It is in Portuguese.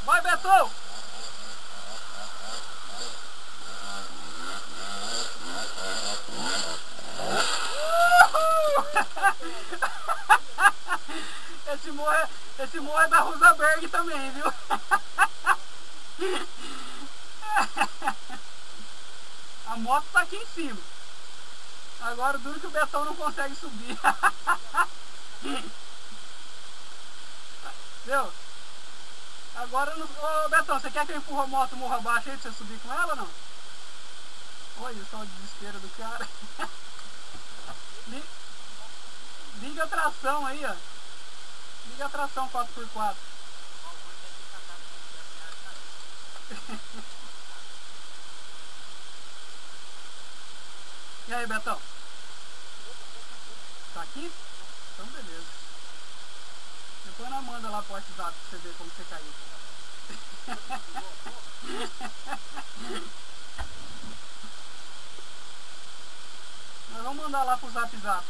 Vai, Betão! Esse morro é da Rosaberg também, viu? A moto tá aqui em cima. Agora o duro que o Betão não consegue subir. Viu? Agora não... Ô Betão, você quer que eu empurre a moto morro abaixo aí pra você subir com ela ou não? Olha só o desespero do cara. Liga a tração aí, ó. Liga a tração 4x4. E aí, Betão? Tá aqui? Então beleza. Depois nós manda lá pro WhatsApp pra você ver como você caiu. Nós vamos mandar lá pro Zap Zap.